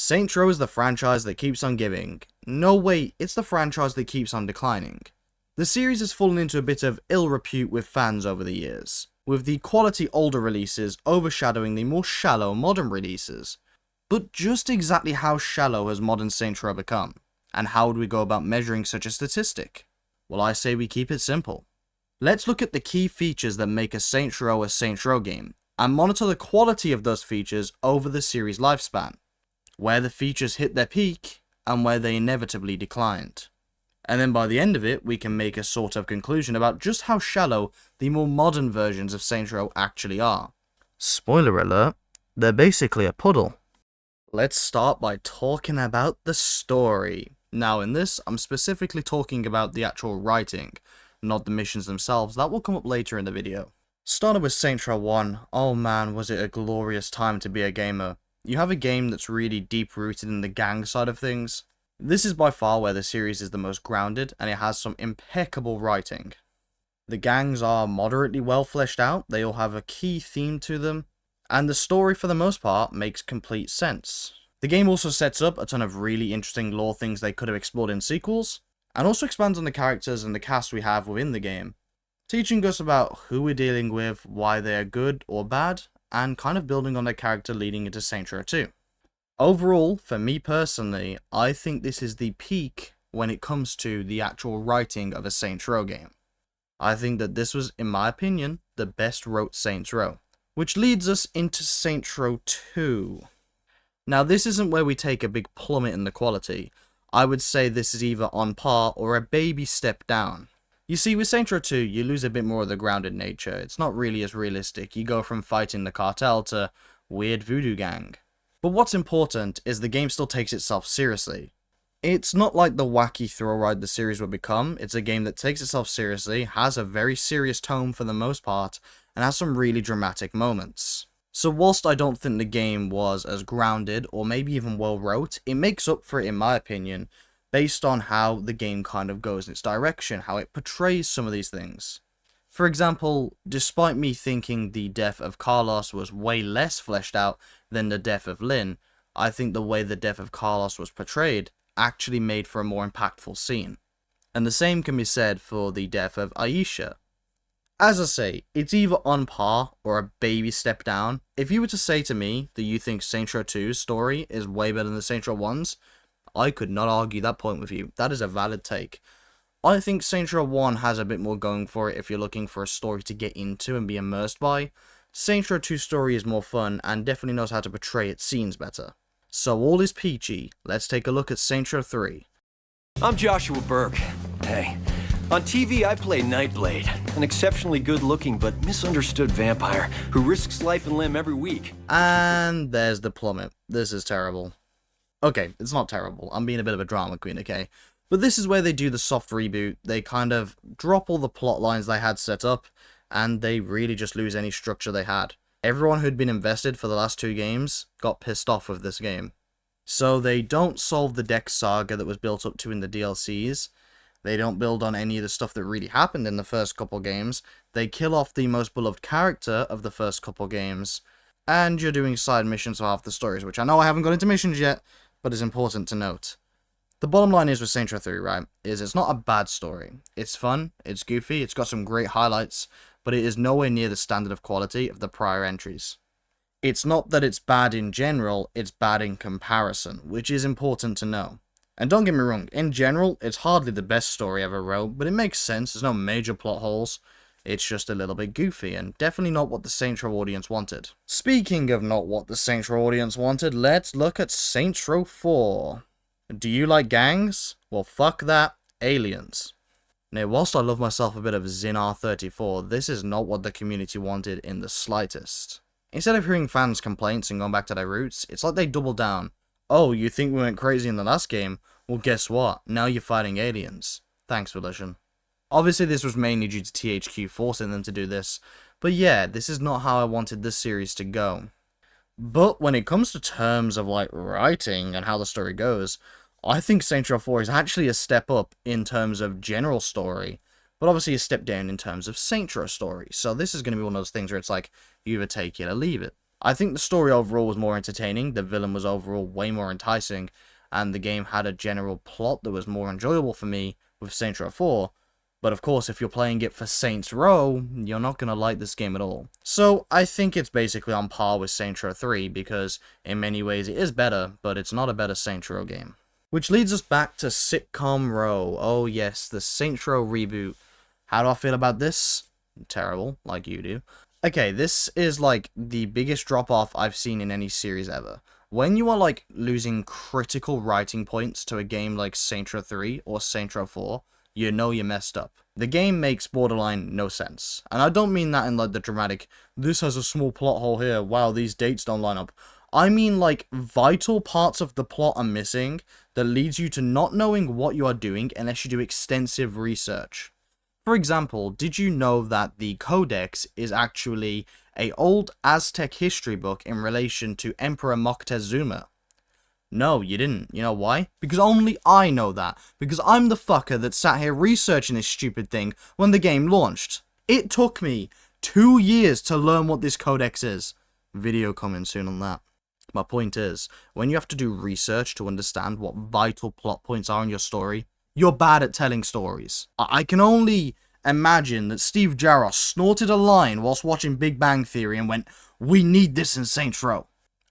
Saints Row is the franchise that keeps on giving. No wait, it's the franchise that keeps on declining. The series has fallen into a bit of ill repute with fans over the years, with the quality older releases overshadowing the more shallow modern releases. But just exactly how shallow has modern Saints Row become? And how would we go about measuring such a statistic? Well, I say we keep it simple. Let's look at the key features that make a Saints Row game, and monitor the quality of those features over the series' lifespan, where the features hit their peak, and where they inevitably declined. And then by the end of it, we can make a sort of conclusion about just how shallow the more modern versions of Saints Row actually are. Spoiler alert, they're basically a puddle. Let's start by talking about the story. Now in this, I'm specifically talking about the actual writing, not the missions themselves. That will come up later in the video. Starting with Saints Row 1, oh man, was it a glorious time to be a gamer. You have a game that's really deep rooted in the gang side of things. This is by far where the series is the most grounded, and it has some impeccable writing. The gangs are moderately well fleshed out, they all have a key theme to them, and the story for the most part makes complete sense. The game also sets up a ton of really interesting lore things they could have explored in sequels, and also expands on the characters and the cast we have within the game, teaching us about who we're dealing with, why they are good or bad, and kind of building on their character leading into Saints Row 2. Overall, for me personally, I think this is the peak when it comes to the actual writing of a Saints Row game. I think that this was, in my opinion, the best wrote Saints Row. Which leads us into Saints Row 2. Now this isn't where we take a big plummet in the quality. I would say this is either on par or a baby step down. You see, with Saints Row 2, you lose a bit more of the grounded nature. It's not really as realistic. You go from fighting the cartel to weird voodoo gang. But what's important is the game still takes itself seriously. It's not like the wacky thrill ride the series would become. It's a game that takes itself seriously, has a very serious tone for the most part, and has some really dramatic moments. So whilst I don't think the game was as grounded or maybe even well wrote, it makes up for it in my opinion, based on how the game kind of goes in its direction, how it portrays some of these things. For example, despite me thinking the death of Carlos was way less fleshed out than the death of Lynn, I think the way the death of Carlos was portrayed actually made for a more impactful scene. And the same can be said for the death of Aisha. As I say, it's either on par or a baby step down. If you were to say to me that you think Saints Row 2's story is way better than the Saints Row 1's, I could not argue that point with you. That is a valid take. I think Saints Row 1 has a bit more going for it if you're looking for a story to get into and be immersed by. Saints Row 2's story is more fun and definitely knows how to portray its scenes better. So all is peachy, let's take a look at Saints Row 3. I'm Joshua Burke. Hey. On TV, I play Nightblade, an exceptionally good-looking but misunderstood vampire who risks life and limb every week. And there's the plummet. This is terrible. Okay, it's not terrible. I'm being a bit of a drama queen, okay? But this is where they do the soft reboot. They kind of drop all the plot lines they had set up, and they really just lose any structure they had. Everyone who'd been invested for the last 2 games got pissed off with this game. So they don't solve the Dex saga that was built up to in the DLCs. They don't build on any of the stuff that really happened in the first couple games. They kill off the most beloved character of the first couple games. And you're doing side missions for half the stories, which I know I haven't got into missions yet, but is important to note. The bottom line is with Saints Row 3, right, is it's not a bad story. It's fun, it's goofy, it's got some great highlights, but it is nowhere near the standard of quality of the prior entries. It's not that it's bad in general, it's bad in comparison, which is important to know. And don't get me wrong, in general, it's hardly the best story ever wrote, but it makes sense, there's no major plot holes. It's just a little bit goofy, and definitely not what the Saints Row audience wanted. Speaking of not what the Saints Row audience wanted, let's look at Saints Row 4. Do you like gangs? Well, fuck that. Aliens. Now, whilst I love myself a bit of Zinar 34, this is not what the community wanted in the slightest. Instead of hearing fans' complaints and going back to their roots, it's like they double down. Oh, you think we went crazy in the last game? Well, guess what? Now you're fighting aliens. Thanks, Volition. Obviously, this was mainly due to THQ forcing them to do this, but yeah, this is not how I wanted this series to go. But when it comes to terms of like writing and how the story goes, I think Saints Row 4 is actually a step up in terms of general story, but obviously a step down in terms of Saints Row story. So this is going to be one of those things where it's like, you either take it or leave it. I think the story overall was more entertaining, the villain was overall way more enticing, and the game had a general plot that was more enjoyable for me with Saints Row 4. But of course, if you're playing it for Saints Row, you're not going to like this game at all. So I think it's basically on par with Saints Row 3, because in many ways it is better, but it's not a better Saints Row game. Which leads us back to Sitcom Row. Oh yes, the Saints Row reboot. How do I feel about this? Terrible, like you do. Okay, this is like the biggest drop-off I've seen in any series ever. When you are like losing critical writing points to a game like Saints Row 3 or Saints Row 4, you know you messed up. The game makes borderline no sense. And I don't mean that in like the dramatic, this has a small plot hole here, wow, these dates don't line up. I mean like vital parts of the plot are missing that leads you to not knowing what you are doing unless you do extensive research. For example, did you know that the Codex is actually an old Aztec history book in relation to Emperor Moctezuma? No, you didn't. You know why? Because only I know that. Because I'm the fucker that sat here researching this stupid thing when the game launched. It took me 2 years to learn what this Codex is. Video coming soon on that. My point is, when you have to do research to understand what vital plot points are in your story, you're bad at telling stories. I can only imagine that Steve Jarros snorted a line whilst watching Big Bang Theory and went, we need this in Saints Row.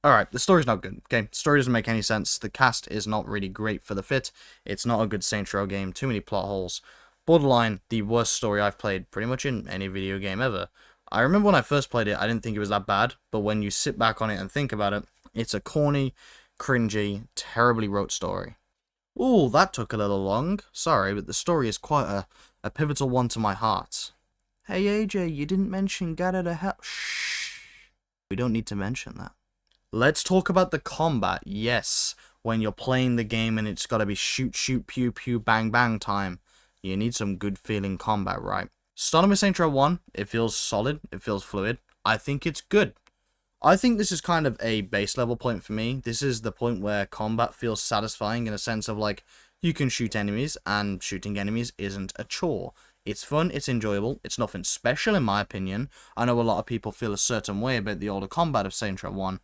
Alright, the story's not good, okay? The story doesn't make any sense. The cast is not really great for the fit. It's not a good Saints Row game. Too many plot holes. Borderline, the worst story I've played pretty much in any video game ever. I remember when I first played it, I didn't think it was that bad, but when you sit back on it and think about it, it's a corny, cringy, terribly wrote story. Ooh, that took a little long. Sorry, but the story is quite a pivotal one to my heart. Hey AJ, you didn't mention Gotta to Hell. Shh. We don't need to mention that. Let's talk about the combat. Yes, when you're playing the game and it's gotta be shoot, shoot, pew, pew, bang, bang time. You need some good feeling combat, right? Starting with Saints Row 1, it feels solid, it feels fluid. I think it's good. I think this is kind of a base level point for me. This is the point where combat feels satisfying in a sense of like, you can shoot enemies, and shooting enemies isn't a chore. It's fun, it's enjoyable, it's nothing special in my opinion. I know a lot of people feel a certain way about the older combat of Saints Row 1.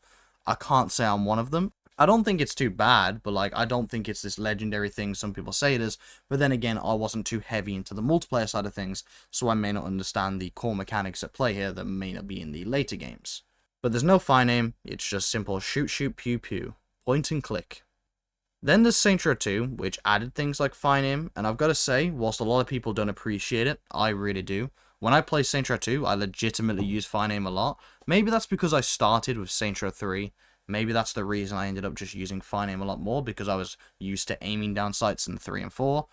I can't say I'm one of them. I don't think it's too bad, but like, I don't think it's this legendary thing some people say it is. But then again, I wasn't too heavy into the multiplayer side of things, so I may not understand the core mechanics at play here that may not be in the later games. But there's no fine aim, it's just simple shoot, shoot, pew, pew, point and click. Then there's Saints Row 2, which added things like fine aim, and I've got to say, whilst a lot of people don't appreciate it, I really do. When I play Saints Row 2, I legitimately use fine aim a lot. Maybe that's because I started with Saints Row 3. Maybe that's the reason I ended up just using fine aim a lot more, because I was used to aiming down sights in 3 and 4.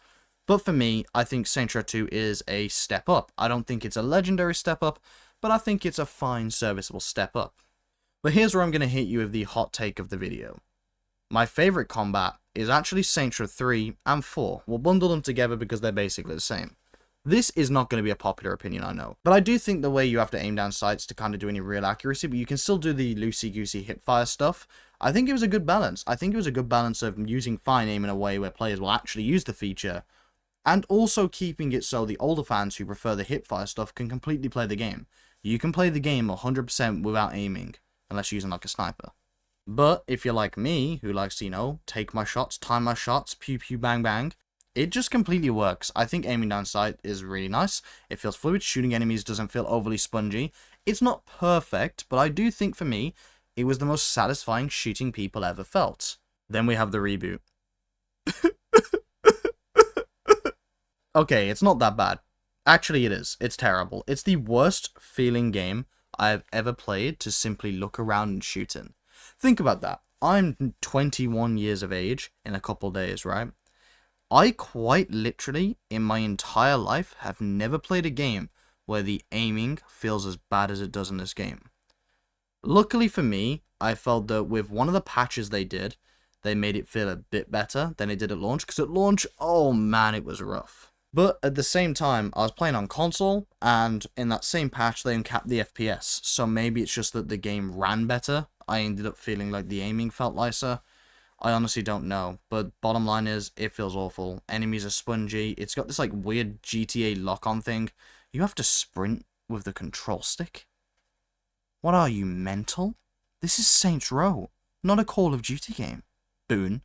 But for me, I think Saints Row 2 is a step up. I don't think it's a legendary step up, but I think it's a fine, serviceable step up. But here's where I'm going to hit you with the hot take of the video. My favourite combat is actually Saints Row 3 and 4. We'll bundle them together because they're basically the same. This is not going to be a popular opinion, I know. But I do think the way you have to aim down sights to kind of do any real accuracy, but you can still do the loosey-goosey hipfire stuff, I think it was a good balance. I think it was a good balance of using fine aim in a way where players will actually use the feature, and also keeping it so the older fans who prefer the hipfire stuff can completely play the game. You can play the game 100% without aiming, unless you're using like a sniper. But if you're like me, who likes to, you know, take my shots, time my shots, pew pew bang bang, it just completely works. I think aiming down sight is really nice. It feels fluid. Shooting enemies doesn't feel overly spongy. It's not perfect, but I do think for me, it was the most satisfying shooting people ever felt. Then we have the reboot. Okay, it's not that bad. Actually, it is. It's terrible. It's the worst feeling game I've ever played to simply look around and shoot in. Think about that. I'm 21 years of age in a couple days, right? I quite literally, in my entire life, have never played a game where the aiming feels as bad as it does in this game. Luckily for me, I felt that with one of the patches they did, they made it feel a bit better than it did at launch, because at launch, oh man, it was rough. But at the same time, I was playing on console, and in that same patch, they uncapped the FPS, so maybe it's just that the game ran better. I ended up feeling like the aiming felt nicer. I honestly don't know, but bottom line is, it feels awful. Enemies are spongy. It's got this like weird GTA lock-on thing. You have to sprint with the control stick? What are you, mental? This is Saints Row, not a Call of Duty game. Boon.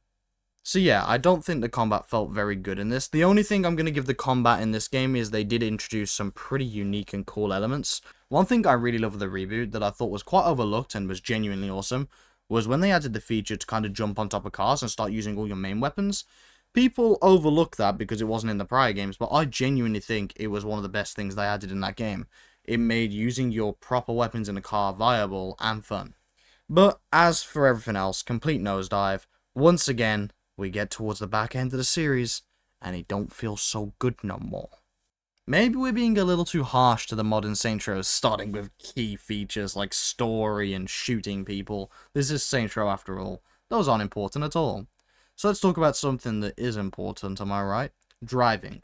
So yeah, I don't think the combat felt very good in this. The only thing I'm going to give the combat in this game is they did introduce some pretty unique and cool elements. One thing I really love with the reboot that I thought was quite overlooked and was genuinely awesome was when they added the feature to kind of jump on top of cars and start using all your main weapons. People overlook that because it wasn't in the prior games, but I genuinely think it was one of the best things they added in that game. It made using your proper weapons in a car viable and fun. But as for everything else, complete nosedive. Once again, we get towards the back end of the series, and it don't feel so good no more. Maybe we're being a little too harsh to the modern Saints Row, starting with key features like story and shooting people. This is Saints Row after all. Those aren't important at all. So let's talk about something that is important, am I right? Driving.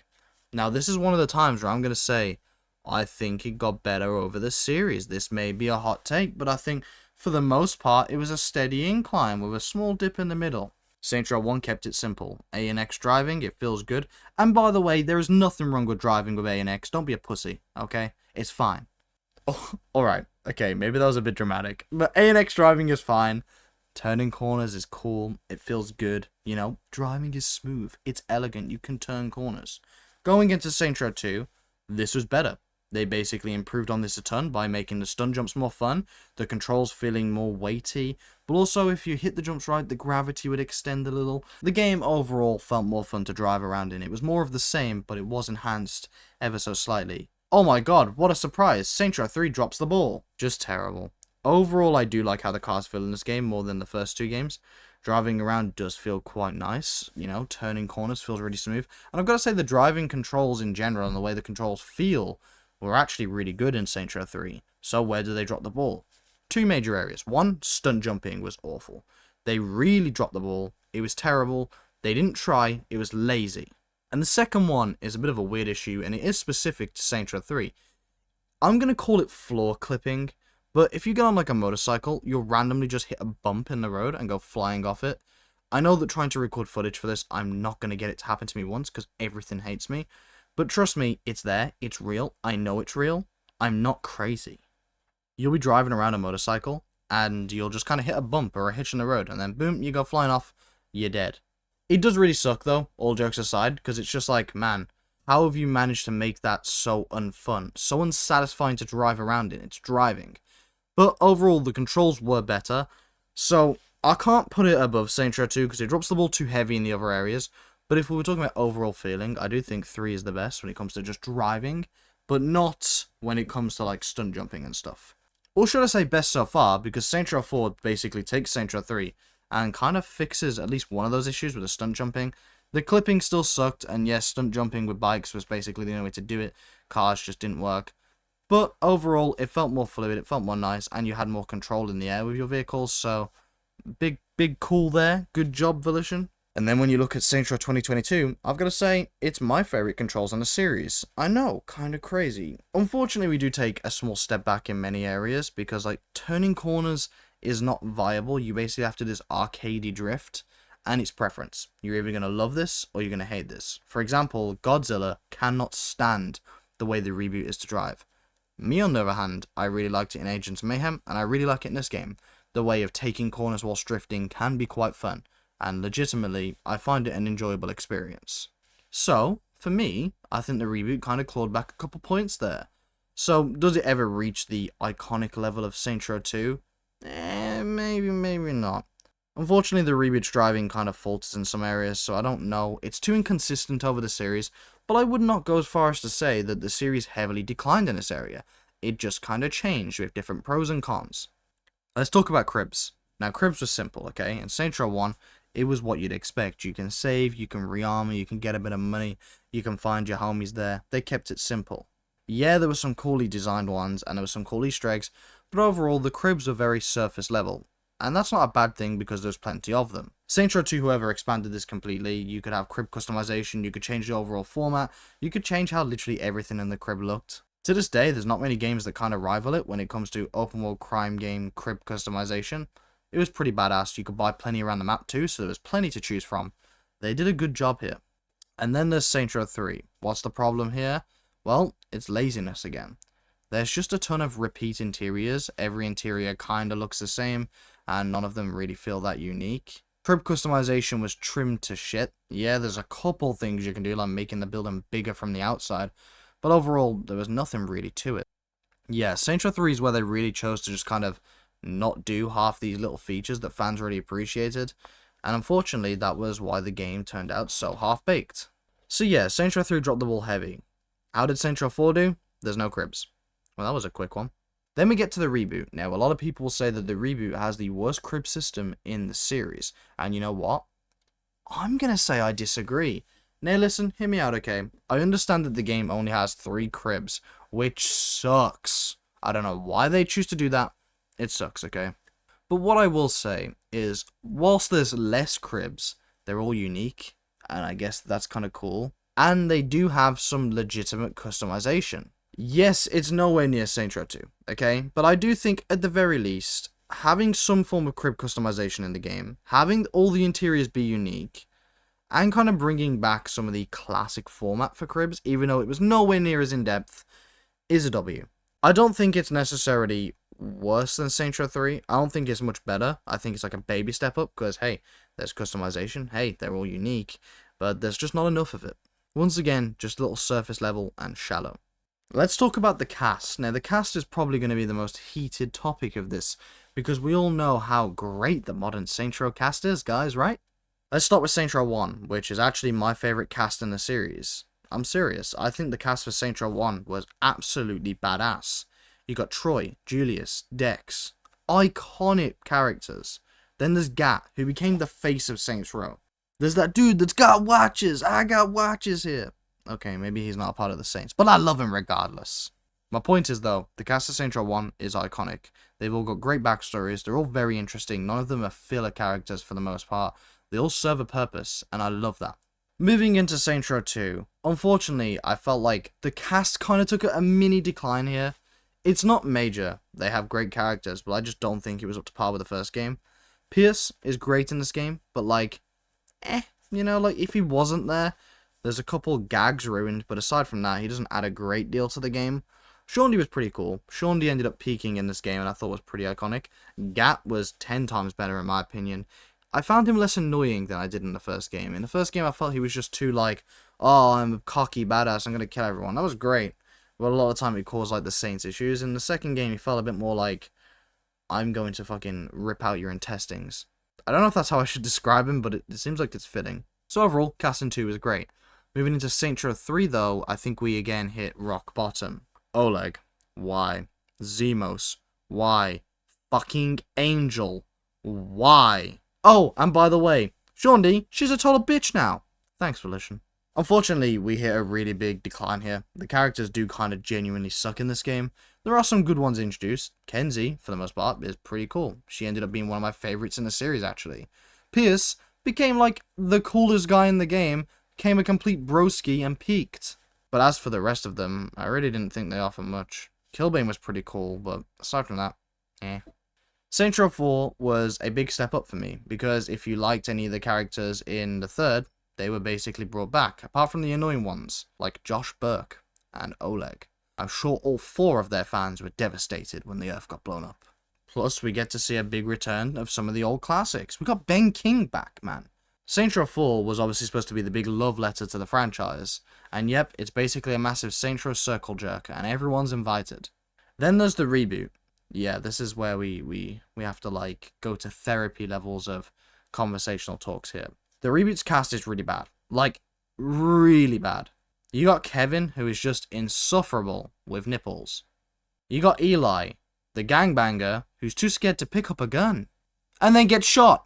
Now this is one of the times where I'm going to say, I think it got better over the series. This may be a hot take, but I think for the most part it was a steady incline with a small dip in the middle. Saints Row 1 kept it simple. A and X driving, it feels good. And by the way, there is nothing wrong with driving with A and X. Don't be a pussy, okay? It's fine. Oh, alright, okay, maybe that was a bit dramatic. But A and X driving is fine. Turning corners is cool. It feels good. You know, driving is smooth. It's elegant. You can turn corners. Going into Saints Row 2, this was better. They basically improved on this a ton by making the stun jumps more fun, the controls feeling more weighty, but also if you hit the jumps right, the gravity would extend a little. The game overall felt more fun to drive around in. It was more of the same, but it was enhanced ever so slightly. Oh my god, what a surprise! Saints Row 3 drops the ball. Just terrible. Overall, I do like how the cars feel in this game more than the first two games. Driving around does feel quite nice, you know, turning corners feels really smooth. And I've got to say the driving controls in general and the way the controls feel were actually really good in Saints Row 3. So where do they drop the ball? Two major areas. One, stunt jumping was awful. They really dropped the ball. It was terrible. They didn't try. It was lazy. And the second one is a bit of a weird issue, and it is specific to Saints Row 3. I'm going to call it floor clipping, but if you get on like a motorcycle, you'll randomly just hit a bump in the road and go flying off it. I know that trying to record footage for this, I'm not going to get it to happen to me once because everything hates me. But trust me, it's there, it's real, I know it's real, I'm not crazy. You'll be driving around a motorcycle, and you'll just kind of hit a bump or a hitch in the road, and then boom, you go flying off, you're dead. It does really suck though, all jokes aside, because it's just like, man, how have you managed to make that so unfun, so unsatisfying to drive around in? It's driving. But overall, the controls were better, so I can't put it above Saints Row 2, because it drops the ball too heavy in the other areas. But if we were talking about overall feeling, I do think 3 is the best when it comes to just driving, but not when it comes to like stunt jumping and stuff. Or should I say best so far, because Saints Row 4 basically takes Saints Row 3 and kind of fixes at least one of those issues with the stunt jumping. The clipping still sucked, and yes, stunt jumping with bikes was basically the only way to do it. Cars just didn't work. But overall, it felt more fluid, it felt more nice, and you had more control in the air with your vehicles, so big cool there. Good job, Volition. And then when you look at Saints Row 2022, I've got to say, it's my favourite controls on the series. I know, kinda crazy. Unfortunately, we do take a small step back in many areas, because like, turning corners is not viable. You basically have to do this arcadey drift, and it's preference. You're either going to love this, or you're going to hate this. For example, Godzilla cannot stand the way the reboot is to drive. Me, on the other hand, I really liked it in Agents of Mayhem, and I really like it in this game. The way of taking corners whilst drifting can be quite fun. And legitimately, I find it an enjoyable experience. So, for me, I think the reboot kind of clawed back a couple points there. So, does it ever reach the iconic level of Saints Row 2? Maybe not. Unfortunately, the reboot's driving kind of falters in some areas, so I don't know. It's too inconsistent over the series, but I would not go as far as to say that the series heavily declined in this area. It just kind of changed with different pros and cons. Let's talk about cribs. Now, cribs was simple, okay? In Saints Row 1, it was what you'd expect. You can save, you can rearmor, you can get a bit of money, you can find your homies there. They kept it simple. Yeah, there were some coolly designed ones, and there were some cool Easter eggs, but overall, the cribs were very surface level. And that's not a bad thing because there's plenty of them. Saints Row 2, whoever expanded this completely, you could have crib customization, you could change the overall format, you could change how literally everything in the crib looked. To this day, there's not many games that kind of rival it when it comes to open world crime game crib customization. It was pretty badass. You could buy plenty around the map too, so there was plenty to choose from. They did a good job here. And then there's Saints Row 3. What's the problem here? Well, it's laziness again. There's just a ton of repeat interiors. Every interior kind of looks the same, and none of them really feel that unique. Crib customization was trimmed to shit. Yeah, there's a couple things you can do, like making the building bigger from the outside, but overall, there was nothing really to it. Yeah, Saints Row 3 is where they really chose to just kind of not do half these little features that fans really appreciated, and unfortunately, that was why the game turned out so half-baked. So yeah, Saints Row 3 dropped the ball heavy. How did Saints Row 4 do? There's no cribs. Well, that was a quick one. Then we get to the reboot. Now, a lot of people will say that the reboot has the worst crib system in the series. And you know what? I'm going to say I disagree. Now, listen, hear me out, okay? I understand that the game only has 3 cribs, which sucks. I don't know why they choose to do that. It sucks, okay? But what I will say is, whilst there's less cribs, they're all unique. And I guess that's kind of cool. And they do have some legitimate customization. Yes, it's nowhere near Saints Row 2, okay? But I do think, at the very least, having some form of crib customization in the game, having all the interiors be unique, and kind of bringing back some of the classic format for cribs, even though it was nowhere near as in-depth, is a W. I don't think it's necessarily worse than Saints Row 3. I don't think it's much better. I think it's like a baby step up, because, hey, there's customization. Hey, they're all unique. But there's just not enough of it. Once again, just a little surface level and shallow. Let's talk about the cast. Now, the cast is probably going to be the most heated topic of this, because we all know how great the modern Saints Row cast is, guys, right? Let's start with Saints Row 1, which is actually my favourite cast in the series. I'm serious. I think the cast for Saints Row 1 was absolutely badass. You got Troy, Julius, Dex. Iconic characters. Then there's Gat, who became the face of Saints Row. There's that dude that's got watches. I got watches here. Okay, maybe he's not a part of the Saints, but I love him regardless. My point is, though, the cast of Saints Row 1 is iconic. They've all got great backstories. They're all very interesting. None of them are filler characters for the most part. They all serve a purpose, and I love that. Moving into Saints Row 2, unfortunately, I felt like the cast kind of took a mini decline here. It's not major. They have great characters, but I just don't think it was up to par with the first game. Pierce is great in this game, but like, you know, like if he wasn't there, there's a couple gags ruined, but aside from that, he doesn't add a great deal to the game. Shaundy was pretty cool. Shaundy ended up peaking in this game, and I thought was pretty iconic. Gat was 10 times better, in my opinion. I found him less annoying than I did in the first game. In the first game, I felt he was just too, like, oh, I'm a cocky badass, I'm gonna kill everyone. That was great, but a lot of the time it caused, like, the Saints issues. In the second game, he felt a bit more like, I'm going to fucking rip out your intestines. I don't know if that's how I should describe him, but it seems like it's fitting. So overall, casting 2 is great. Moving into Saints Row 3, though, I think we again hit rock bottom. Oleg. Why? Zemos. Why? Fucking Angel. Why? Oh, and by the way, Shaundy, she's a total bitch now. Thanks, Volition. Unfortunately, we hit a really big decline here. The characters do kind of genuinely suck in this game. There are some good ones introduced. Kenzie, for the most part, is pretty cool. She ended up being one of my favorites in the series, actually. Pierce became, like, the coolest guy in the game, became a complete broski, and peaked. But as for the rest of them, I really didn't think they offered much. Killbane was pretty cool, but aside from that, Saints Row 4 was a big step up for me, because if you liked any of the characters in the third, they were basically brought back, apart from the annoying ones, like Josh Burke and Oleg. I'm sure all 4 of their fans were devastated when the Earth got blown up. Plus, we get to see a big return of some of the old classics. We got Ben King back, man. Saints Row 4 was obviously supposed to be the big love letter to the franchise, and yep, it's basically a massive Saints Row circle jerk, and everyone's invited. Then there's the reboot. Yeah, this is where we have to, like, go to therapy levels of conversational talks here. The reboot's cast is really bad. Like, really bad. You got Kevin, who is just insufferable with nipples. You got Eli, the gangbanger, who's too scared to pick up a gun, and then gets shot.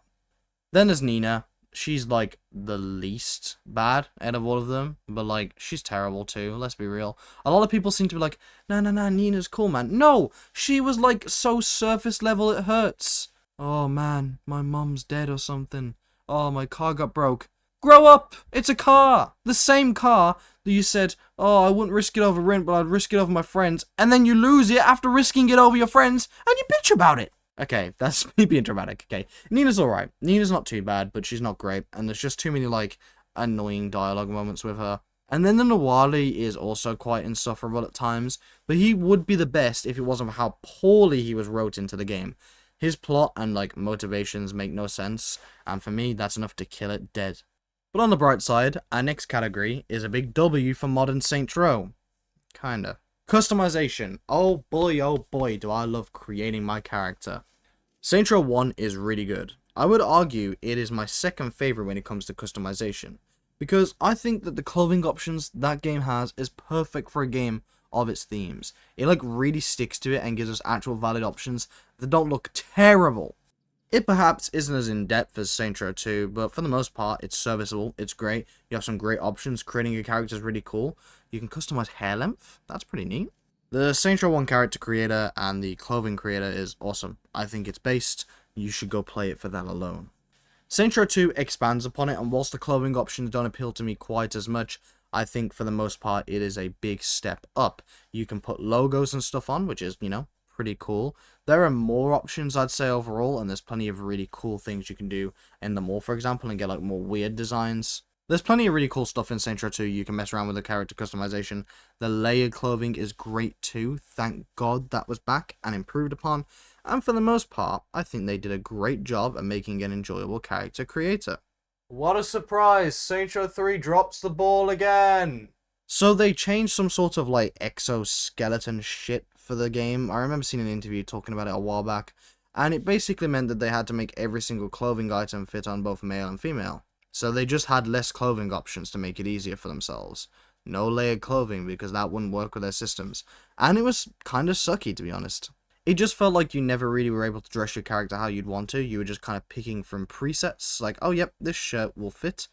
Then there's Nina. She's, like, the least bad out of all of them, but, like, she's terrible, too, let's be real. A lot of people seem to be like, nah, Nina's cool, man. No! She was, like, so surface level it hurts. Oh, man, my mom's dead or something. Oh, my car got broke. Grow up! It's a car! The same car that you said, oh, I wouldn't risk it over rent, but I'd risk it over my friends, and then you lose it after risking it over your friends, and you bitch about it! Okay, that's me being dramatic, okay. Nina's alright. Nina's not too bad, but she's not great, and there's just too many, like, annoying dialogue moments with her. And then the Nawali is also quite insufferable at times, but he would be the best if it wasn't for how poorly he was wrote into the game. His plot and like motivations make no sense, and for me that's enough to kill it dead. But on the bright side, our next category is a big W for modern Saints Row. Kinda. Customization. Oh boy, do I love creating my character. Saints Row 1 is really good. I would argue it is my second favorite when it comes to customization, because I think that the clothing options that game has is perfect for a game of its themes. It like really sticks to it and gives us actual valid options that don't look terrible. It perhaps isn't as in-depth as Saints Row 2, but for the most part, it's serviceable, it's great, you have some great options, creating a character is really cool. You can customize hair length, that's pretty neat. The Saints Row 1 character creator and the clothing creator is awesome. I think it's based, you should go play it for that alone. Saints Row 2 expands upon it, and whilst the clothing options don't appeal to me quite as much, I think for the most part it is a big step up. You can put logos and stuff on, which is, pretty cool. There are more options, I'd say, overall, and there's plenty of really cool things you can do in the mall, for example, and get like more weird designs. There's plenty of really cool stuff in Saints Row 2. You can mess around with the character customization. The layered clothing is great too. Thank God that was back and improved upon. And for the most part, I think they did a great job at making an enjoyable character creator. What a surprise! Saints Row 3 drops the ball again! So they changed some sort of like exoskeleton shit for the game. I remember seeing an interview talking about it a while back, and it basically meant that they had to make every single clothing item fit on both male and female. So they just had less clothing options to make it easier for themselves. No layered clothing because that wouldn't work with their systems. And it was kind of sucky, to be honest. It just felt like you never really were able to dress your character how you'd want to. You were just kind of picking from presets, like, oh yep, this shirt will fit,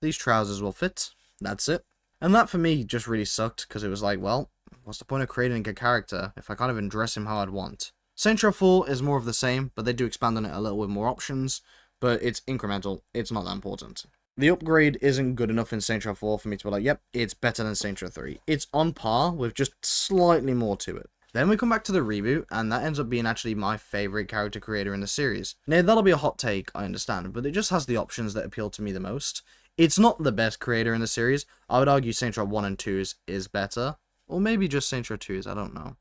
these trousers will fit, that's it. And that for me just really sucked, because it was like, well, what's the point of creating a character if I can't even dress him how I'd want? Saints Row 4 is more of the same, but they do expand on it a little with more options, but it's incremental, it's not that important. The upgrade isn't good enough in Saints Row 4 for me to be like, yep, it's better than Saints Row 3. It's on par with just slightly more to it. Then we come back to the reboot, and that ends up being actually my favourite character creator in the series. Now, that'll be a hot take, I understand, but it just has the options that appeal to me the most. It's not the best creator in the series. I would argue Saints Row 1 and 2 is better. Or maybe just Saints Row 2 I don't know.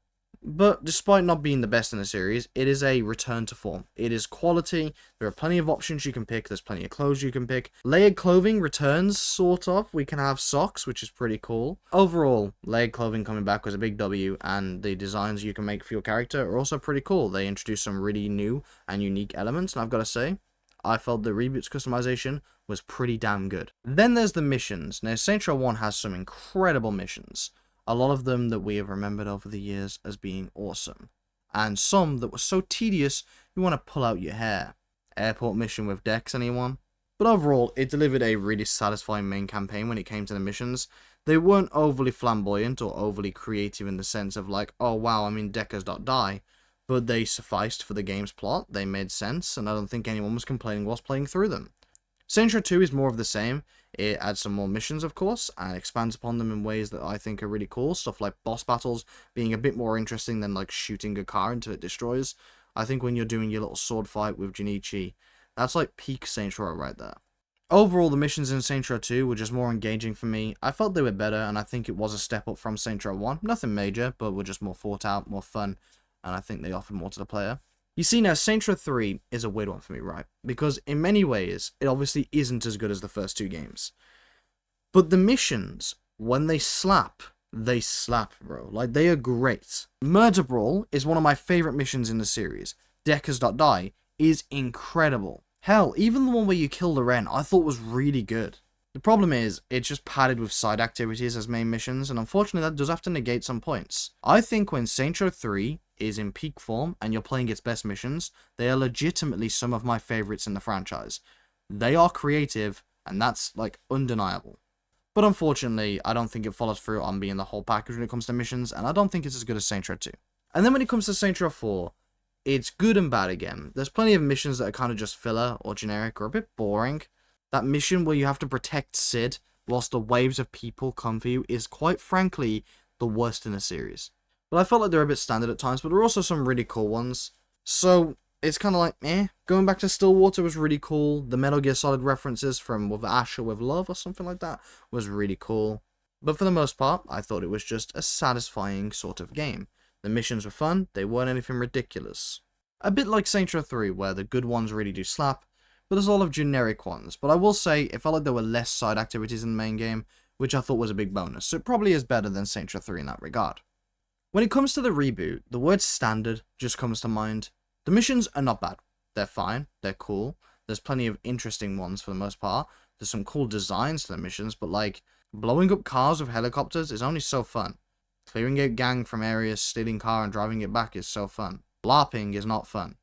But despite not being the best in the series, it is a return to form. It is quality, there are plenty of options you can pick, there's plenty of clothes you can pick. Layered clothing returns, sort of. We can have socks, which is pretty cool. Overall, layered clothing coming back was a big W, and the designs you can make for your character are also pretty cool. They introduced some really new and unique elements, and I've got to say, I felt the reboot's customization was pretty damn good. Then there's the missions. Now, Saints Row 1 has some incredible missions. A lot of them that we have remembered over the years as being awesome. And some that were so tedious, you want to pull out your hair. Airport mission with Dex, anyone? But overall, it delivered a really satisfying main campaign when it came to the missions. They weren't overly flamboyant or overly creative in the sense of like, oh wow, I'm in Deckers.die. But they sufficed for the game's plot, they made sense, and I don't think anyone was complaining whilst playing through them. Saints Row 2 is more of the same. It adds some more missions, of course, and expands upon them in ways that I think are really cool. Stuff like boss battles being a bit more interesting than like shooting a car until it destroys. I think when you're doing your little sword fight with Junichi, that's like peak Saints Row right there. Overall, the missions in Saints Row 2 were just more engaging for me. I felt they were better, and I think it was a step up from Saints Row 1. Nothing major, but were just more thought out, more fun, and I think they offered more to the player. You see, now, Saints Row 3 is a weird one for me, right? Because in many ways, it obviously isn't as good as the first two games. But the missions, when they slap, bro. Like, they are great. Murder Brawl is one of my favourite missions in the series. Deckers.die is incredible. Hell, even the one where you kill the Wren, I thought was really good. The problem is, it's just padded with side activities as main missions, and unfortunately that does have to negate some points. I think when Saints Row 3 is in peak form, and you're playing its best missions, they are legitimately some of my favourites in the franchise. They are creative, and that's, like, undeniable. But unfortunately, I don't think it follows through on being the whole package when it comes to missions, and I don't think it's as good as Saints Row 2. And then when it comes to Saints Row 4, it's good and bad again. There's plenty of missions that are kind of just filler, or generic, or a bit boring. That mission where you have to protect Sid whilst the waves of people come for you is quite frankly the worst in the series. But I felt like they're a bit standard at times, but there are also some really cool ones. So it's kind of like, Going back to Stillwater was really cool. The Metal Gear Solid references from With Ash or With Love or something like that was really cool. But for the most part, I thought it was just a satisfying sort of game. The missions were fun, they weren't anything ridiculous. A bit like Saints Row 3, where the good ones really do slap, but there's a lot of generic ones. But I will say, it felt like there were less side activities in the main game, which I thought was a big bonus, so it probably is better than Saints Row 3 in that regard. When it comes to the reboot, the word standard just comes to mind. The missions are not bad. They're fine, they're cool, there's plenty of interesting ones for the most part, there's some cool designs to the missions, but like, blowing up cars with helicopters is only so fun. Clearing out gang from areas, stealing car and driving it back is so fun. LARPing is not fun.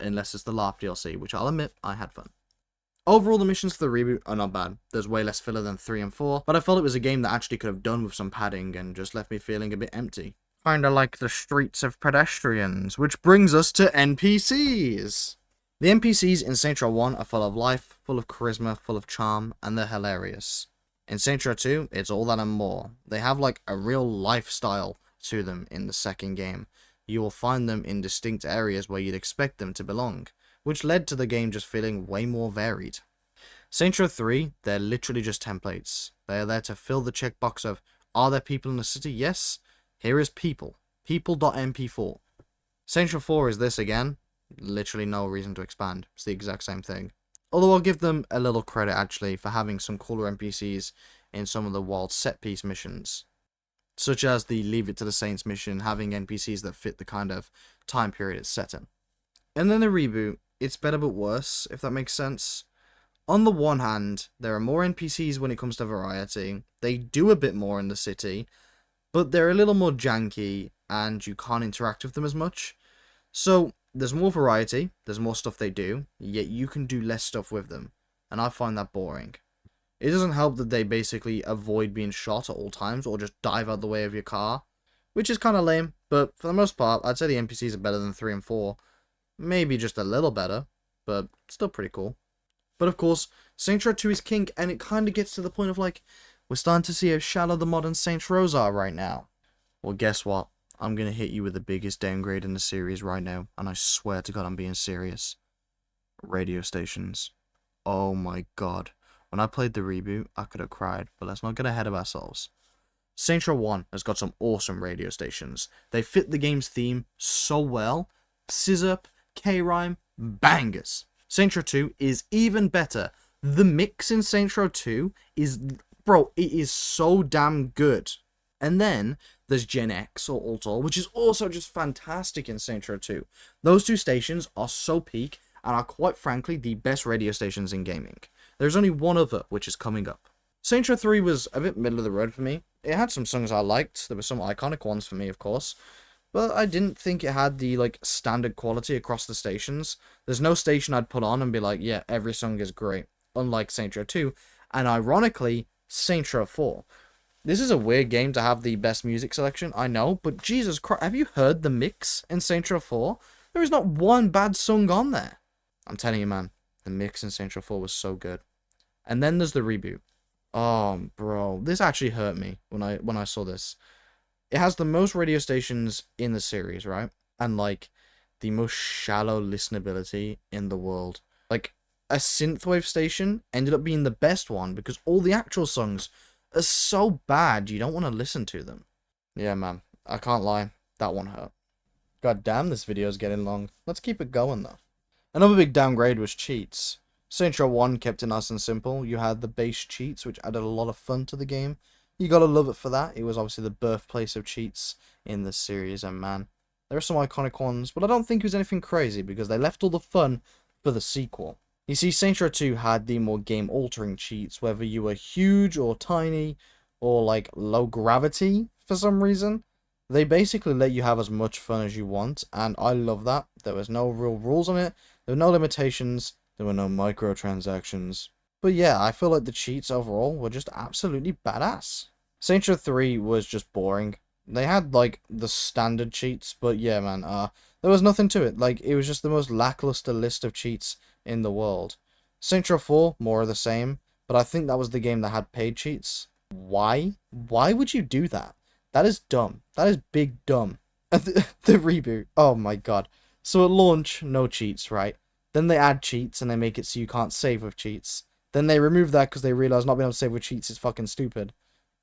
Unless it's the LARP DLC, which I'll admit, I had fun. Overall, the missions for the reboot are not bad. There's way less filler than 3 and 4, but I felt it was a game that actually could have done with some padding and just left me feeling a bit empty. Kinda like the streets of pedestrians, which brings us to NPCs! The NPCs in Saints Row 1 are full of life, full of charisma, full of charm, and they're hilarious. In Saints Row 2, it's all that and more. They have like a real lifestyle to them in the second game. You will find them in distinct areas where you'd expect them to belong, which led to the game just feeling way more varied. Saints Row 3, they're literally just templates. They are there to fill the checkbox of, are there people in the city? Yes. Here is people. People.mp4. Saints Row 4 is this again. Literally no reason to expand. It's the exact same thing. Although I'll give them a little credit actually for having some cooler NPCs in some of the wild set piece missions. Such as the Leave It to the Saints mission, having NPCs that fit the kind of time period it's set in. And then the reboot, it's better but worse, if that makes sense. On the one hand, there are more NPCs when it comes to variety, they do a bit more in the city, but they're a little more janky, and you can't interact with them as much. So, there's more variety, there's more stuff they do, yet you can do less stuff with them, and I find that boring. It doesn't help that they basically avoid being shot at all times, or just dive out the way of your car, which is kind of lame, but for the most part, I'd say the NPCs are better than 3 and 4. Maybe just a little better, but still pretty cool. But of course, Saints Row 2 is king, and it kind of gets to the point of like, we're starting to see how shallow the modern Saints Rows are right now. Well, guess what? I'm going to hit you with the biggest downgrade in the series right now, and I swear to God I'm being serious. Radio stations. Oh my god. When I played the reboot, I could have cried, but let's not get ahead of ourselves. Saints Row 1 has got some awesome radio stations. They fit the game's theme so well. Scissor, K-Rhyme, bangers. Saints Row 2 is even better. The mix in Saints Row 2 is, bro, it is so damn good. And then there's Gen X or Altor, which is also just fantastic in Saints Row 2. Those two stations are so peak and are quite frankly the best radio stations in gaming. There's only one other, which is coming up. Saints Row 3 was a bit middle of the road for me. It had some songs I liked. There were some iconic ones for me, of course. But I didn't think it had the, like, standard quality across the stations. There's no station I'd put on and be like, yeah, every song is great. Unlike Saints Row 2. And ironically, Saints Row 4. This is a weird game to have the best music selection, I know. But Jesus Christ, have you heard the mix in Saints Row 4? There is not one bad song on there. I'm telling you, man. The mix in Saints Row 4 was so good. And then there's the reboot. Oh, bro. This actually hurt me when I saw this. It has the most radio stations in the series, right? And, like, the most shallow listenability in the world. Like, a synthwave station ended up being the best one because all the actual songs are so bad you don't want to listen to them. Yeah, man. I can't lie. That one hurt. God damn, this video is getting long. Let's keep it going, though. Another big downgrade was cheats. Saints Row 1 kept it nice and simple. You had the base cheats, which added a lot of fun to the game. You gotta love it for that. It was obviously the birthplace of cheats in the series, and man, there are some iconic ones, but I don't think it was anything crazy because they left all the fun for the sequel. You see, Saints Row 2 had the more game-altering cheats, whether you were huge or tiny, or like low gravity for some reason. They basically let you have as much fun as you want, and I love that. There was no real rules on it, there were no limitations, there were no microtransactions. But yeah, I feel like the cheats overall were just absolutely badass. Saints Row 3 was just boring. They had, like, the standard cheats, but yeah, man, there was nothing to it. Like, it was just the most lackluster list of cheats in the world. Saints Row 4, more of the same, but I think that was the game that had paid cheats. Why? Why would you do that? That is dumb. That is big dumb. The reboot. Oh my god. So at launch, no cheats, right? Then they add cheats and they make it so you can't save with cheats. Then they remove that because they realize not being able to save with cheats is fucking stupid.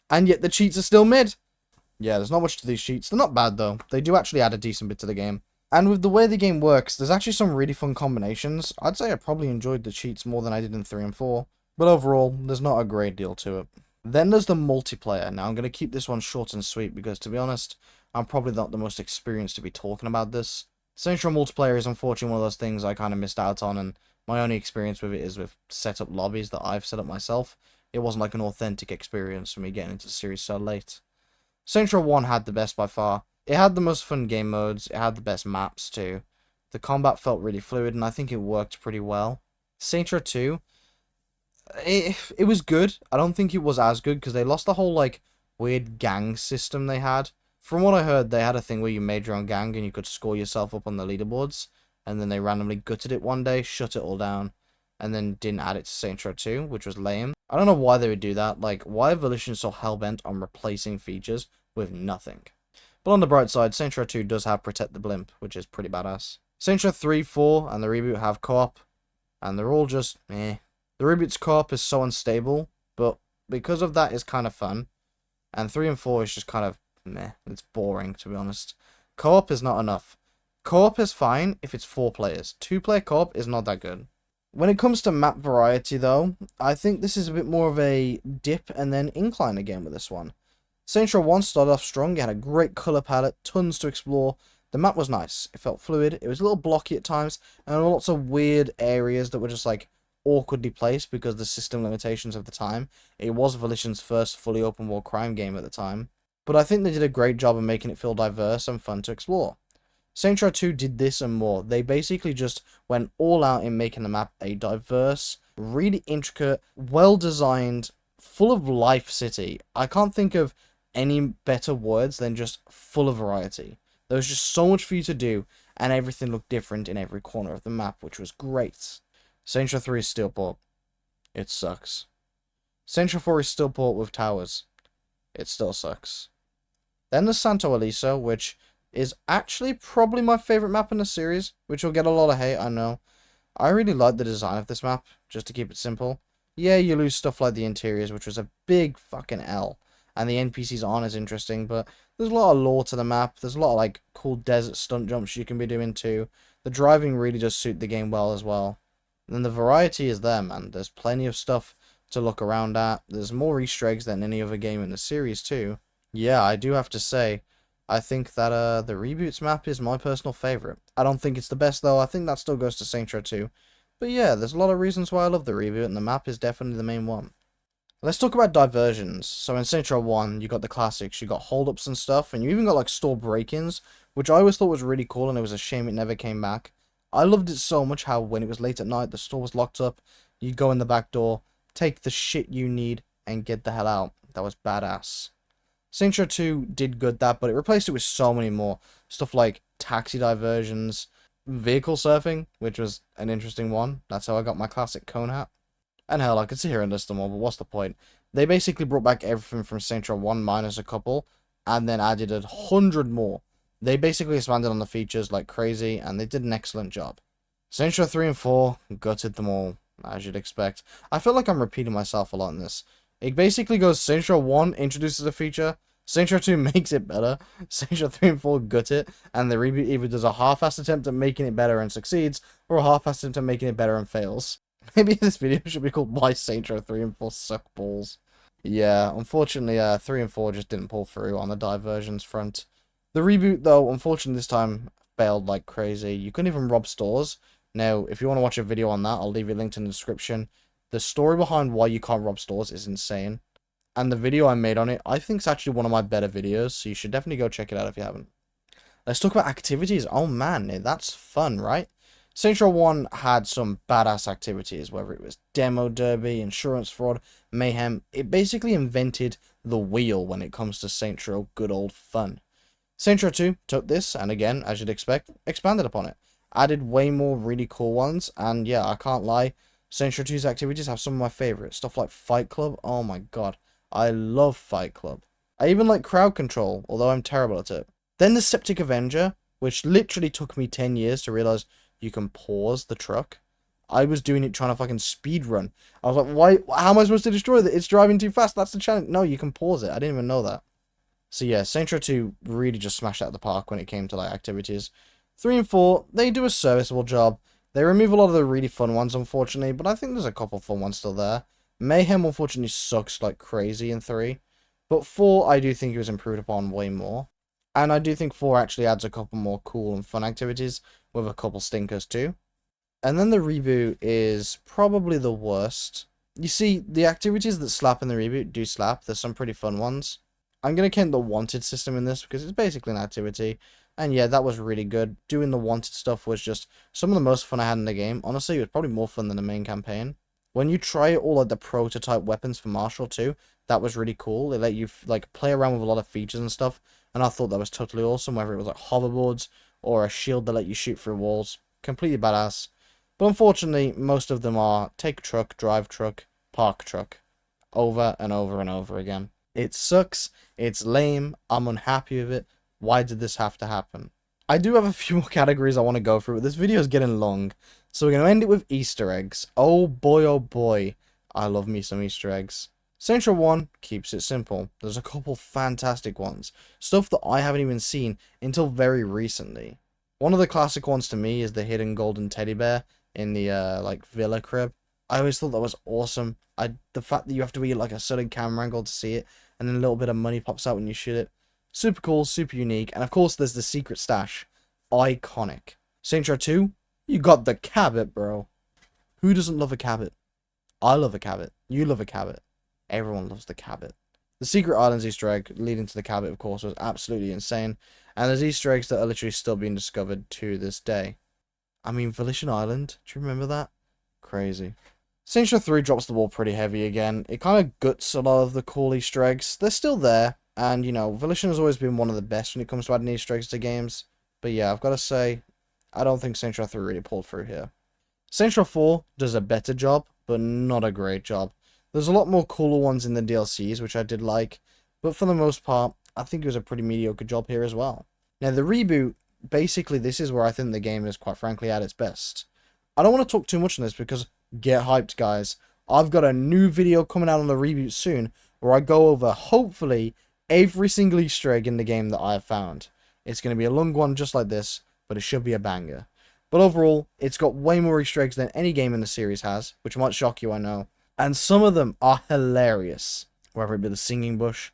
And yet the cheats are still mid. Yeah, there's not much to these cheats. They're not bad, though. They do actually add a decent bit to the game. And with the way the game works, there's actually some really fun combinations. I'd say I probably enjoyed the cheats more than I did in 3 and 4. But overall, there's not a great deal to it. Then there's the multiplayer. Now, I'm going to keep this one short and sweet because, to be honest, I'm probably not the most experienced to be talking about this. Saints Row multiplayer is unfortunately one of those things I kind of missed out on, and my only experience with it is with set up lobbies that I've set up myself. It wasn't like an authentic experience for me getting into the series so late. Saints Row 1 had the best by far. It had the most fun game modes, it had the best maps too. The combat felt really fluid, and I think it worked pretty well. Saints Row 2, it was good. I don't think it was as good, because they lost the whole, like, weird gang system they had. From what I heard, they had a thing where you made your own gang, and you could score yourself up on the leaderboards, and then they randomly gutted it one day, shut it all down, and then didn't add it to Saints Row 2, which was lame. I don't know why they would do that. Like, why are Volition so hellbent on replacing features with nothing? But on the bright side, Saints Row 2 does have Protect the Blimp, which is pretty badass. Saints Row 3, 4, and the reboot have co-op, and they're all just eh. The reboot's co-op is so unstable, but because of that, it's kind of fun. And 3 and 4 is just kind of meh. It's boring, to be honest. Co-op is not enough. Co-op is fine if it's 4 players. 2-player co-op is not that good. When it comes to map variety, though, I think this is a bit more of a dip and then incline again with this one. Saints Row 1 started off strong, it had a great colour palette, tons to explore. The map was nice, it felt fluid, it was a little blocky at times, and there were lots of weird areas that were just like awkwardly placed because of the system limitations of the time. It was Volition's first fully open world crime game at the time. But I think they did a great job of making it feel diverse and fun to explore. Saints Row 2 did this and more. They basically just went all out in making the map a diverse, really intricate, well-designed, full of life city. I can't think of any better words than just full of variety. There was just so much for you to do, and everything looked different in every corner of the map, which was great. Saints Row 3 is Steelport. It sucks. Saints Row 4 is Steelport with towers. It still sucks. Then there's Santo Ileso, which is actually probably my favourite map in the series, which will get a lot of hate, I know. I really like the design of this map, just to keep it simple. Yeah, you lose stuff like the interiors, which was a big fucking L, and the NPCs aren't as interesting, but there's a lot of lore to the map. There's a lot of, like, cool desert stunt jumps you can be doing too. The driving really does suit the game well as well. And then the variety is there, man. There's plenty of stuff to look around at. There's more Easter eggs than any other game in the series too. Yeah, I do have to say, I think that the Reboots map is my personal favourite. I don't think it's the best though, I think that still goes to Saints Row 2. But yeah, there's a lot of reasons why I love the reboot, and the map is definitely the main one. Let's talk about diversions. So in Saints Row 1, you got the classics, you got holdups and stuff, and you even got like store break-ins, which I always thought was really cool, and it was a shame it never came back. I loved it so much how when it was late at night, the store was locked up, you go in the back door, take the shit you need, and get the hell out. That was badass. Saints Row 2 did good that, but it replaced it with so many more. Stuff like taxi diversions, vehicle surfing, which was an interesting one. That's how I got my classic cone hat. And hell, I could sit here and list them all, but what's the point? They basically brought back everything from Saints Row 1 minus a couple, and then added 100 more. They basically expanded on the features like crazy, and they did an excellent job. Saints Row 3 and 4 gutted them all, as you'd expect. I feel like I'm repeating myself a lot in this. It basically goes Saints Row 1 introduces a feature, Saints Row 2 makes it better, Saints Row 3 and 4 gut it, and the reboot either does a half-assed attempt at making it better and succeeds, or a half-assed attempt at making it better and fails. Maybe this video should be called Why Saints Row 3 and 4 Suck Balls. Yeah, unfortunately, 3 and 4 just didn't pull through on the diversions front. The reboot, though, unfortunately this time failed like crazy. You couldn't even rob stores. Now, if you want to watch a video on that, I'll leave it linked in the description. The story behind why you can't rob stores is insane. And the video I made on it, I think is actually one of my better videos, so you should definitely go check it out if you haven't. Let's talk about activities. Oh man, that's fun, right? Saints Row 1 had some badass activities, whether it was demo derby, insurance fraud, mayhem. It basically invented the wheel when it comes to Saints Row good old fun. Saints Row 2 took this, and again, as you'd expect, expanded upon it. Added way more really cool ones, and yeah, I can't lie, Saints Row 2's activities have some of my favourites. Stuff like Fight Club, oh my god, I love Fight Club. I even like crowd control, although I'm terrible at it. Then the Septic Avenger, which literally took me 10 years to realise you can pause the truck. I was doing it trying to fucking speed run. I was like, why? How am I supposed to destroy it? It's driving too fast. That's the challenge. No, you can pause it. I didn't even know that. So yeah, Saints Row 2 really just smashed out of the park when it came to like activities. 3 and 4, they do a serviceable job. They remove a lot of the really fun ones, unfortunately, but I think there's a couple fun ones still there. Mayhem, unfortunately, sucks like crazy in 3. But 4, I do think it was improved upon way more. And I do think 4 actually adds a couple more cool and fun activities, with a couple stinkers too. And then the reboot is probably the worst. You see, the activities that slap in the reboot do slap. There's some pretty fun ones. I'm going to count the wanted system in this because it's basically an activity. And yeah, that was really good. Doing the wanted stuff was just some of the most fun I had in the game. Honestly, it was probably more fun than the main campaign. When you try all like the prototype weapons for Marshall too, that was really cool. It let you like play around with a lot of features and stuff. And I thought that was totally awesome, whether it was like hoverboards or a shield that let you shoot through walls. Completely badass. But unfortunately, most of them are take truck, drive truck, park truck. Over and over and over again. It sucks, it's lame, I'm unhappy with it. Why did this have to happen? I do have a few more categories I want to go through, but this video is getting long. So we're going to end it with Easter eggs. Oh boy, I love me some Easter eggs. Saints Row 1 keeps it simple. There's a couple fantastic ones. Stuff that I haven't even seen until very recently. One of the classic ones to me is the hidden golden teddy bear in the like villa crib. I always thought that was awesome. The fact that you have to be like a certain camera angle to see it, and then a little bit of money pops out when you shoot it. Super cool, super unique, and of course there's the secret stash. Iconic. Saints Row 2, you got the cabot, bro. Who doesn't love a cabot? I love a cabot. You love a cabot. Everyone loves the cabot. The Secret Islands Easter egg leading to the cabot, of course, was absolutely insane, and there's Easter eggs that are literally still being discovered to this day. I mean, Volition Island, do you remember that? Crazy. Saints Row 3 drops the ball pretty heavy again. It kind of guts a lot of the cool Easter eggs. They're still there. And, you know, Volition has always been one of the best when it comes to adding Easter eggs to games. But yeah, I've got to say, I don't think Saints Row 3 really pulled through here. Saints Row 4 does a better job, but not a great job. There's a lot more cooler ones in the DLCs, which I did like. But for the most part, I think it was a pretty mediocre job here as well. Now, the reboot, basically, this is where I think the game is, quite frankly, at its best. I don't want to talk too much on this because... get hyped, guys. I've got a new video coming out on the reboot soon where I go over, hopefully, every single Easter egg in the game that I have found. It's going to be a long one just like this, but it should be a banger. But overall, it's got way more Easter eggs than any game in the series has, which might shock you, I know. And some of them are hilarious. Whether it be the singing bush,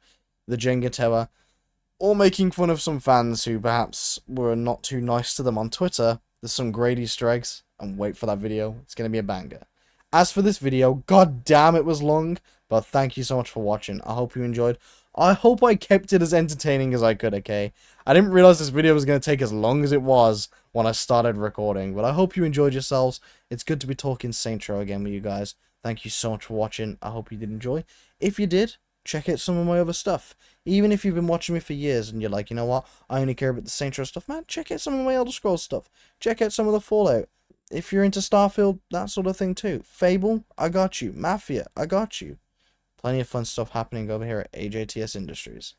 the Jenga tower, or making fun of some fans who perhaps were not too nice to them on Twitter. There's some great Easter eggs. And wait for that video, it's going to be a banger. As for this video, god damn it was long, but thank you so much for watching. I hope you enjoyed. I hope I kept it as entertaining as I could, okay? I didn't realize this video was going to take as long as it was when I started recording, but I hope you enjoyed yourselves. It's good to be talking Saints Row again with you guys. Thank you so much for watching. I hope you did enjoy. If you did, check out some of my other stuff. Even if you've been watching me for years and you're like, you know what, I only care about the Saints Row stuff, man, check out some of my Elder Scrolls stuff. Check out some of the Fallout. If you're into Starfield, that sort of thing too. Fable, I got you. Mafia, I got you. Plenty of fun stuff happening over here at AJTS Industries.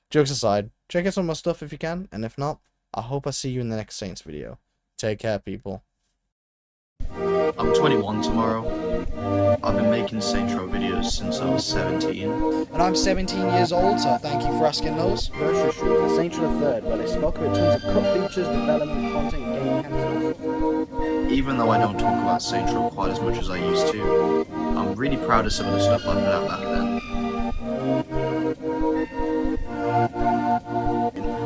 Jokes aside, check out some of my stuff if you can, and if not, I hope I see you in the next Saints video. Take care, people. I'm 21 tomorrow. I've been making Saints Row videos since I was 17. And I'm 17 years old, so thank you for asking those. Virtual stream for Saints Row 3rd, where they spoke about tons of cut features, development, content, game mechanics. Even though I don't talk about Saints Row quite as much as I used to, I'm really proud of some of the stuff I put out back then.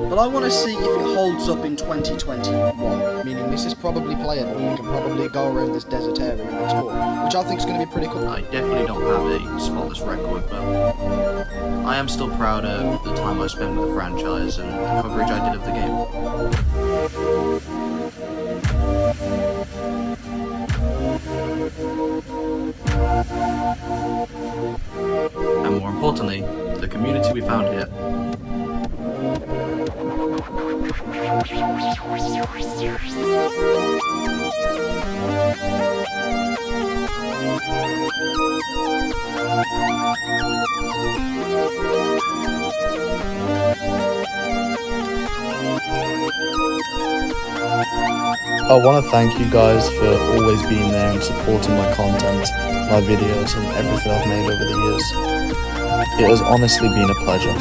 But I want to see if it holds up in 2021, meaning this is probably playable. We can probably go around this desert area and explore, which I think is going to be pretty cool. I definitely don't have a spotless record, but I am still proud of the time I spent with the franchise and the coverage I did of the game. And more importantly, the community we found here. I want to thank you guys for always being there and supporting my content, my videos, and everything I've made over the years. It has honestly been a pleasure.